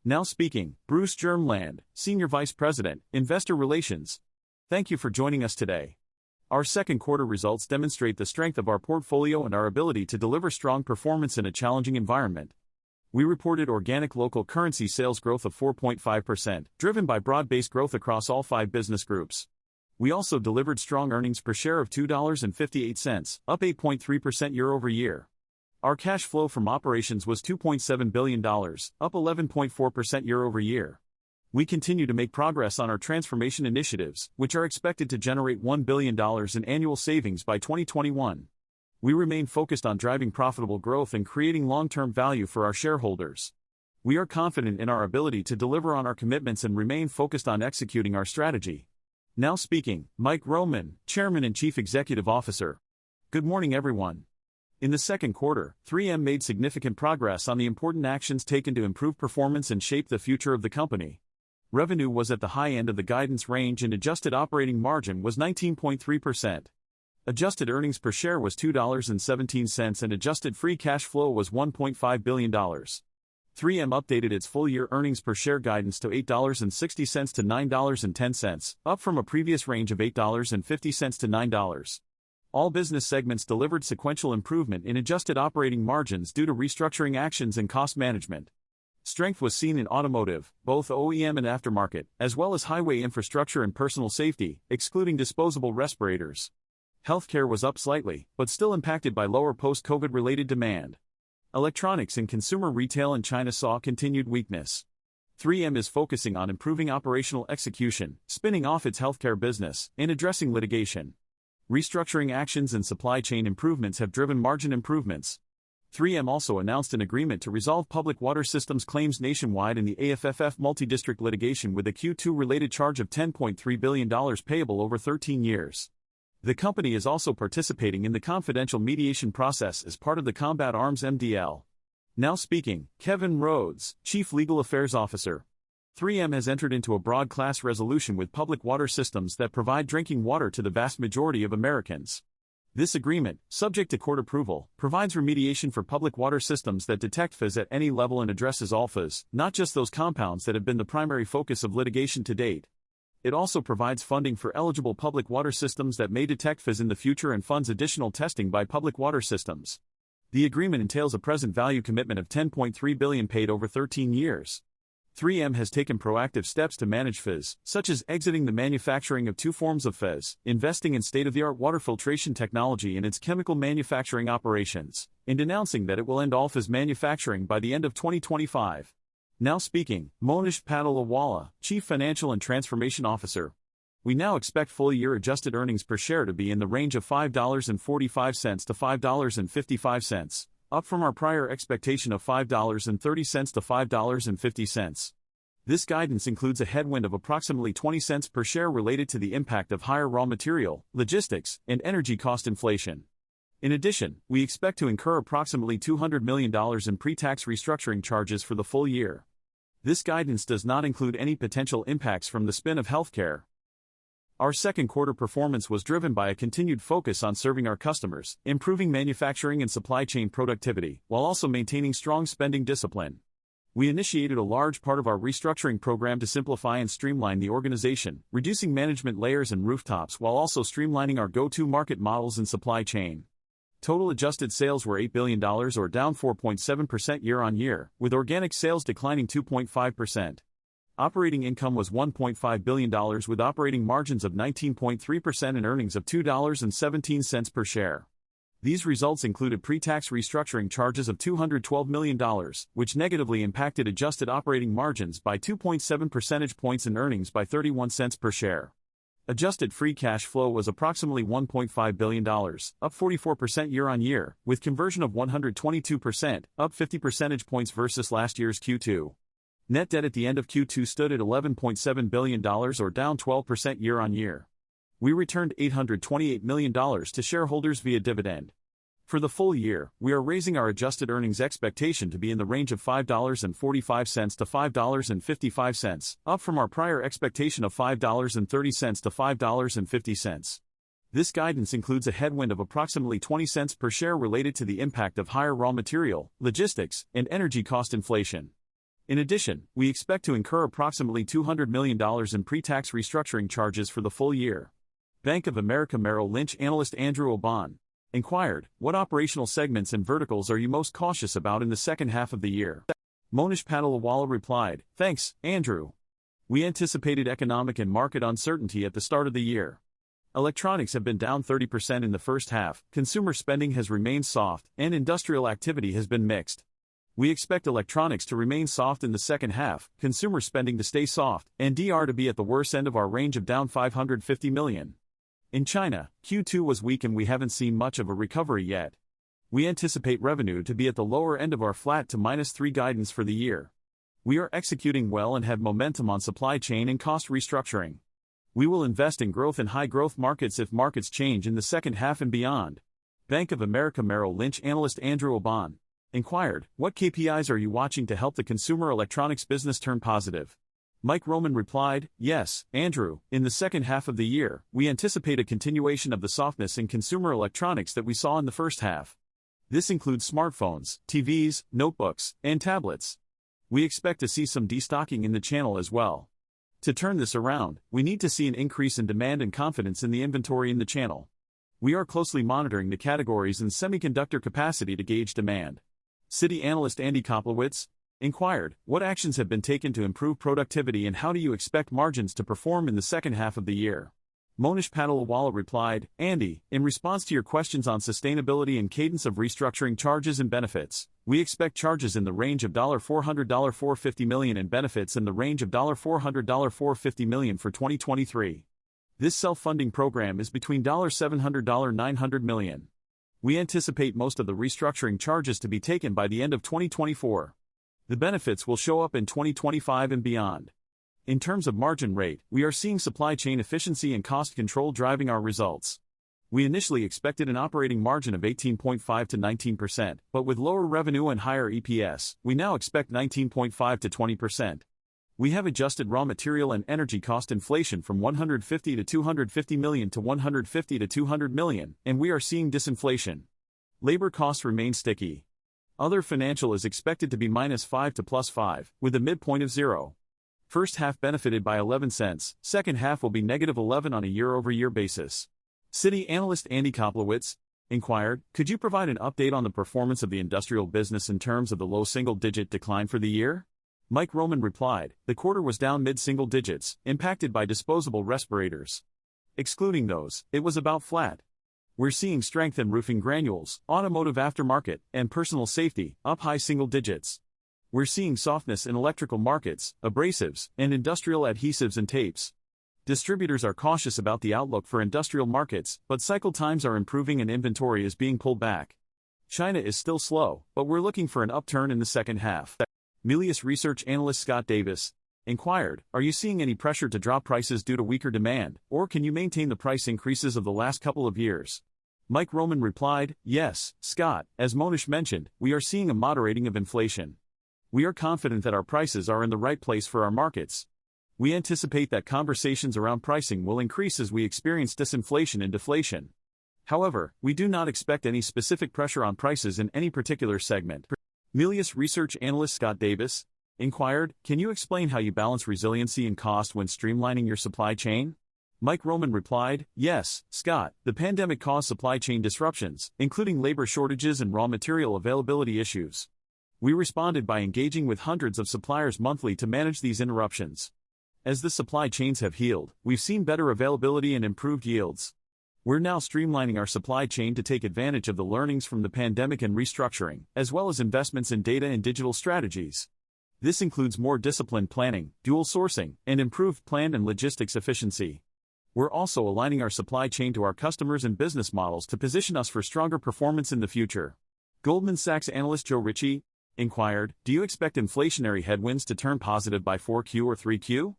Now speaking, Bruce Germland, Senior Vice President, Investor Relations. Thank you for joining us today. Our second quarter results demonstrate the strength of our portfolio and our ability to deliver strong performance in a challenging environment. We reported organic local currency sales growth of 4.5%, driven by broad-based growth across all 5 business groups. We also delivered strong earnings per share of $2.58, up 8.3% year-over-year. Our cash flow from operations was $2.7 billion, up 11.4% year-over-year. We continue to make progress on our transformation initiatives, which are expected to generate $1 billion in annual savings by 2021. We remain focused on driving profitable growth and creating long-term value for our shareholders. We are confident in our ability to deliver on our commitments and remain focused on executing our strategy. Now speaking, Mike Roman, Chairman and Chief Executive Officer. Good morning, everyone. In the second quarter, 3M made significant progress on the important actions taken to improve performance and shape the future of the company. Revenue was at the high end of the guidance range and adjusted operating margin was 19.3%. Adjusted earnings per share was $2.17 and adjusted free cash flow was $1.5 billion. 3M updated its full-year earnings per share guidance to $8.60 to $9.10, up from a previous range of $8.50 to $9. All business segments delivered sequential improvement in adjusted operating margins due to restructuring actions and cost management. Strength was seen in automotive, both OEM and aftermarket, as well as highway infrastructure and personal safety, excluding disposable respirators. Healthcare was up slightly, but still impacted by lower post-COVID-related demand. Electronics and consumer retail in China saw continued weakness. 3M is focusing on improving operational execution, spinning off its healthcare business, and addressing litigation. Restructuring actions and supply chain improvements have driven margin improvements. 3M also announced an agreement to resolve public water systems claims nationwide in the AFFF multi-district litigation with a Q2-related charge of $10.3 billion payable over 13 years. The company is also participating in the confidential mediation process as part of the Combat Arms MDL. Now speaking, Kevin Rhodes, Chief Legal Affairs Officer. 3M has entered into a broad class resolution with public water systems that provide drinking water to the vast majority of Americans. This agreement, subject to court approval, provides remediation for public water systems that detect PFAS at any level and addresses all PFAS, not just those compounds that have been the primary focus of litigation to date. It also provides funding for eligible public water systems that may detect PFAS in the future and funds additional testing by public water systems. The agreement entails a present value commitment of $10.3 billion paid over 13 years. 3M has taken proactive steps to manage PFAS, such as exiting the manufacturing of 2 forms of PFAS, investing in state-of-the-art water filtration technology in its chemical manufacturing operations, and announcing that it will end all PFAS manufacturing by the end of 2025. Now speaking, Monish Patolawala, Chief Financial and Transformation Officer. We now expect full-year adjusted earnings per share to be in the range of $5.45 to $5.55. Up from our prior expectation of $5.30 to $5.50. This guidance includes a headwind of approximately 20 cents per share related to the impact of higher raw material, logistics, and energy cost inflation. In addition, we expect to incur approximately $200 million in pre-tax restructuring charges for the full year. This guidance does not include any potential impacts from the spin of healthcare. Our second quarter performance was driven by a continued focus on serving our customers, improving manufacturing and supply chain productivity, while also maintaining strong spending discipline. We initiated a large part of our restructuring program to simplify and streamline the organization, reducing management layers and rooftops while also streamlining our go-to-market models and supply chain. Total adjusted sales were $8 billion or down 4.7% year-on-year, with organic sales declining 2.5%. Operating income was $1.5 billion with operating margins of 19.3% and earnings of $2.17 per share. These results included pre-tax restructuring charges of $212 million, which negatively impacted adjusted operating margins by 2.7 percentage points and earnings by 31 cents per share. Adjusted free cash flow was approximately $1.5 billion, up 44% year-on-year, with conversion of 122%, up 50 percentage points versus last year's Q2. Net debt at the end of Q2 stood at $11.7 billion or down 12% year-on-year. We returned $828 million to shareholders via dividend. For the full year, we are raising our adjusted earnings expectation to be in the range of $5.45 to $5.55, up from our prior expectation of $5.30 to $5.50. This guidance includes a headwind of approximately 20 cents per share related to the impact of higher raw material, logistics, and energy cost inflation. In addition, we expect to incur approximately $200 million in pre-tax restructuring charges for the full year. Bank of America Merrill Lynch analyst Andrew Obon inquired, what operational segments and verticals are you most cautious about in the second half of the year? Monish Patolawala replied, thanks, Andrew. We anticipated economic and market uncertainty at the start of the year. Electronics have been down 30% in the first half, consumer spending has remained soft, and industrial activity has been mixed. We expect electronics to remain soft in the second half, consumer spending to stay soft, and DR to be at the worst end of our range of down $550 million. In China, Q2 was weak and we haven't seen much of a recovery yet. We anticipate revenue to be at the lower end of our flat to -3 guidance for the year. We are executing well and have momentum on supply chain and cost restructuring. We will invest in growth in high-growth markets if markets change in the second half and beyond. Bank of America Merrill Lynch analyst Andrew Obon inquired, what KPIs are you watching to help the consumer electronics business turn positive? Mike Roman replied, yes, Andrew, in the second half of the year, we anticipate a continuation of the softness in consumer electronics that we saw in the first half. This includes smartphones, TVs, notebooks, and tablets. We expect to see some destocking in the channel as well. To turn this around, we need to see an increase in demand and confidence in the inventory in the channel. We are closely monitoring the categories and semiconductor capacity to gauge demand. Citi analyst Andy Koplowitz inquired, what actions have been taken to improve productivity and how do you expect margins to perform in the second half of the year? Monish Patolawala replied, Andy, in response to your questions on sustainability and cadence of restructuring charges and benefits, we expect charges in the range of $400-$450 million and benefits in the range of $400-$450 million for 2023. This self-funding program is between $700-$900 million. We anticipate most of the restructuring charges to be taken by the end of 2024. The benefits will show up in 2025 and beyond. In terms of margin rate, we are seeing supply chain efficiency and cost control driving our results. We initially expected an operating margin of 18.5 to 19%, but with lower revenue and higher EPS, we now expect 19.5 to 20%. We have adjusted raw material and energy cost inflation from $150 to $250 million to $150 to $200 million, and we are seeing disinflation. Labor costs remain sticky. Other financial is expected to be -5 to +5, with a midpoint of 0. First half benefited by 11 cents, second half will be -11 on a year-over-year basis. Citi analyst Andy Koplowitz inquired, could you provide an update on the performance of the industrial business in terms of the low single-digit decline for the year? Mike Roman replied, the quarter was down mid-single digits, impacted by disposable respirators. Excluding those, it was about flat. We're seeing strength in roofing granules, automotive aftermarket, and personal safety, up high single digits. We're seeing softness in electrical markets, abrasives, and industrial adhesives and tapes. Distributors are cautious about the outlook for industrial markets, but cycle times are improving and inventory is being pulled back. China is still slow, but we're looking for an upturn in the second half. Melius research analyst Scott Davis inquired, are you seeing any pressure to drop prices due to weaker demand, or can you maintain the price increases of the last couple of years? Mike Roman replied, yes, Scott, as Monish mentioned, we are seeing a moderating of inflation. We are confident that our prices are in the right place for our markets. We anticipate that conversations around pricing will increase as we experience disinflation and deflation. However, we do not expect any specific pressure on prices in any particular segment. Melius research analyst Scott Davis inquired, can you explain how you balance resiliency and cost when streamlining your supply chain? Mike Roman replied, yes, Scott, the pandemic caused supply chain disruptions, including labor shortages and raw material availability issues. We responded by engaging with hundreds of suppliers monthly to manage these interruptions. As the supply chains have healed, we've seen better availability and improved yields. We're now streamlining our supply chain to take advantage of the learnings from the pandemic and restructuring, as well as investments in data and digital strategies. This includes more disciplined planning, dual sourcing, and improved plan and logistics efficiency. We're also aligning our supply chain to our customers and business models to position us for stronger performance in the future. Goldman Sachs analyst Joe Ritchie inquired, do you expect inflationary headwinds to turn positive by 4Q or 3Q?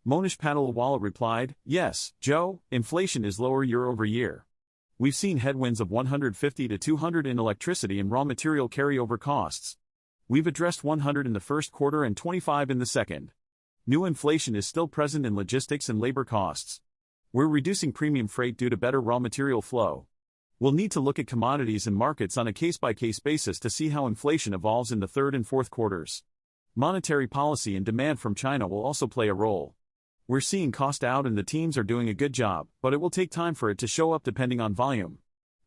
Monish Patolawala replied, yes, Joe, inflation is lower year over year. We've seen headwinds of 150 to 200 in electricity and raw material carryover costs. We've addressed 100 in the first quarter and 25 in the second. New inflation is still present in logistics and labor costs. We're reducing premium freight due to better raw material flow. We'll need to look at commodities and markets on a case-by-case basis to see how inflation evolves in the third and fourth quarters. Monetary policy and demand from China will also play a role. We're seeing cost out and the teams are doing a good job, but it will take time for it to show up depending on volume.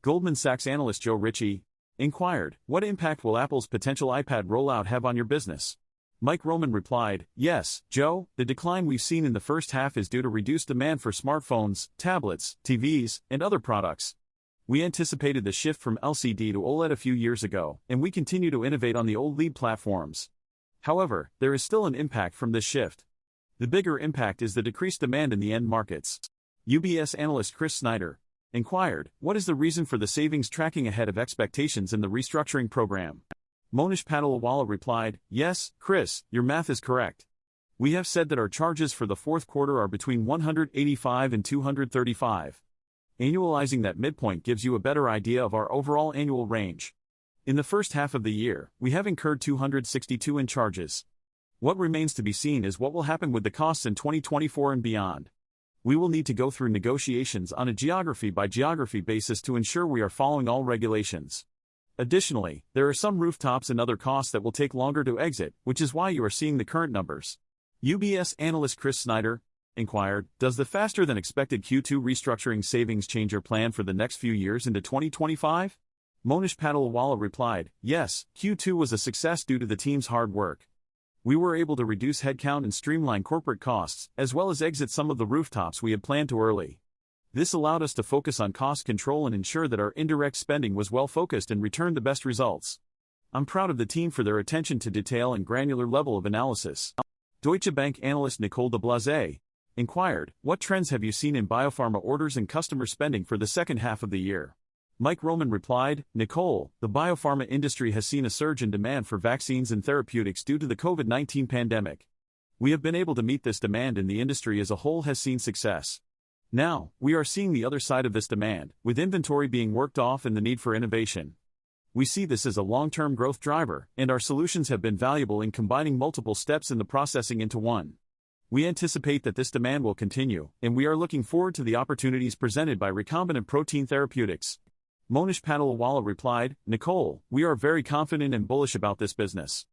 Goldman Sachs analyst Joe Ritchie inquired, "What impact will Apple's potential iPad rollout have on your business?" Mike Roman replied, "Yes, Joe, the decline we've seen in the first half is due to reduced demand for smartphones, tablets, TVs, and other products. We anticipated the shift from LCD to OLED a few years ago, and we continue to innovate on the old lead platforms. However, there is still an impact from this shift. The bigger impact is the decreased demand in the end markets." UBS analyst Chris Snyder inquired, "What is the reason for the savings tracking ahead of expectations in the restructuring program?" Monish Padalawala replied, "Yes, Chris, your math is correct. We have said that our charges for the fourth quarter are between 185 and 235. Annualizing that midpoint gives you a better idea of our overall annual range. In the first half of the year, we have incurred 262 in charges. What remains to be seen is what will happen with the costs in 2024 and beyond. We will need to go through negotiations on a geography-by-geography basis to ensure we are following all regulations. Additionally, there are some rooftops and other costs that will take longer to exit, which is why you are seeing the current numbers." UBS analyst Chris Snyder inquired, "Does the faster-than-expected Q2 restructuring savings change your plan for the next few years into 2025? Monish Padalawala replied, "Yes, Q2 was a success due to the team's hard work. We were able to reduce headcount and streamline corporate costs, as well as exit some of the rooftops we had planned to early. This allowed us to focus on cost control and ensure that our indirect spending was well-focused and returned the best results. I'm proud of the team for their attention to detail and granular level of analysis." Deutsche Bank analyst Nicole de Blase inquired, "What trends have you seen in biopharma orders and customer spending for the second half of the year?" Mike Roman replied, "Nicole, the biopharma industry has seen a surge in demand for vaccines and therapeutics due to the COVID-19 pandemic. We have been able to meet this demand and the industry as a whole has seen success. Now, we are seeing the other side of this demand, with inventory being worked off and the need for innovation. We see this as a long-term growth driver, and our solutions have been valuable in combining multiple steps in the processing into one. We anticipate that this demand will continue, and we are looking forward to the opportunities presented by recombinant protein therapeutics." Monish Padalawala replied, "Nicole, we are very confident and bullish about this business.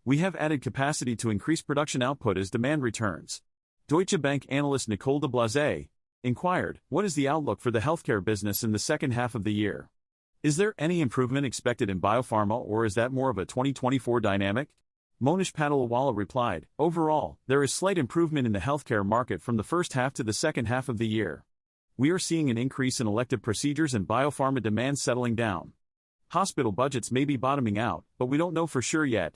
We have added capacity to increase production output as demand returns." Deutsche Bank analyst Nicole de Blase inquired, "What is the outlook for the healthcare business in the second half of the year? Is there any improvement expected in biopharma or is that more of a 2024 dynamic?" Monish Padalawala replied, "Overall, there is slight improvement in the healthcare market from the first half to the second half of the year. We are seeing an increase in elective procedures and biopharma demand settling down. Hospital budgets may be bottoming out, but we don't know for sure yet.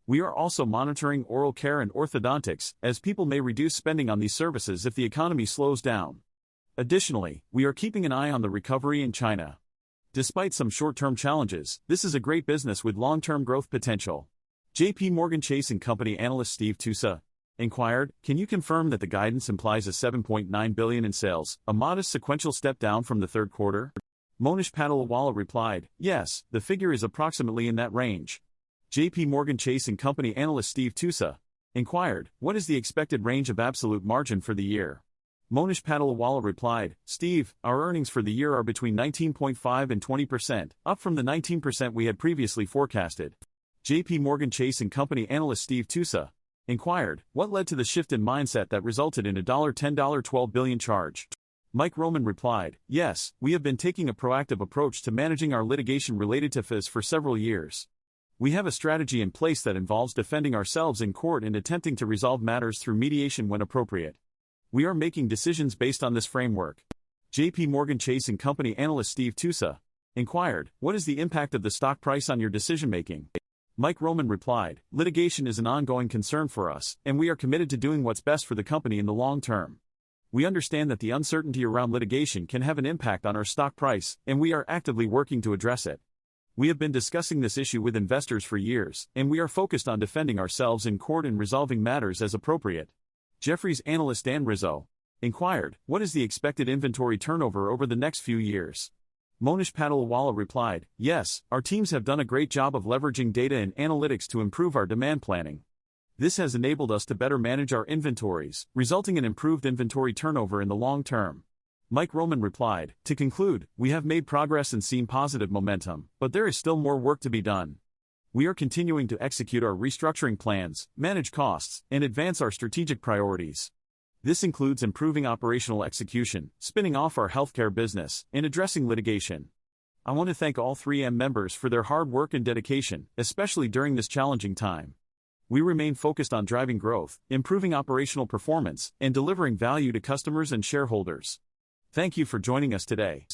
We are also monitoring oral care and orthodontics, as people may reduce spending on these services if the economy slows down. Additionally, we are keeping an eye on the recovery in China. Despite some short-term challenges, this is a great business with long-term growth potential." JP Morgan Chase & Company analyst Steve Tusa inquired, "Can you confirm that the guidance implies a $7.9 billion in sales, a modest sequential step down from the third quarter?" Monish Padalawala replied, "Yes, the figure is approximately in that range." JP Morgan Chase & Company analyst Steve Tusa inquired, "What is the expected range of absolute margin for the year?" Monish Padalawala replied, "Steve, our earnings for the year are between 19.5 and 20%, up from the 19% we had previously forecasted." JP Morgan Chase & Company analyst Steve Tusa inquired, "What led to the shift in mindset that resulted in a $10.12 billion charge?" Mike Roman replied, "Yes, we have been taking a proactive approach to managing our litigation related to FIS for several years. We have a strategy in place that involves defending ourselves in court and attempting to resolve matters through mediation when appropriate. We are making decisions based on this framework." JP Morgan Chase & Company analyst Steve Tusa inquired, "What is the impact of the stock price on your decision-making?" Mike Roman replied, "Litigation is an ongoing concern for us, and we are committed to doing what's best for the company in the long term. We understand that the uncertainty around litigation can have an impact on our stock price, and we are actively working to address it. We have been discussing this issue with investors for years, and we are focused on defending ourselves in court and resolving matters as appropriate." Jefferies analyst Dan Rizzo inquired, "What is the expected inventory turnover over the next few years?" Monish Padalawala replied, "Yes, our teams have done a great job of leveraging data and analytics to improve our demand planning. This has enabled us to better manage our inventories, resulting in improved inventory turnover in the long term." Mike Roman replied, "To conclude, we have made progress and seen positive momentum, but there is still more work to be done. We are continuing to execute our restructuring plans, manage costs, and advance our strategic priorities. This includes improving operational execution, spinning off our healthcare business, and addressing litigation. I want to thank all 3M members for their hard work and dedication, especially during this challenging time. We remain focused on driving growth, improving operational performance, and delivering value to customers and shareholders. Thank you for joining us today.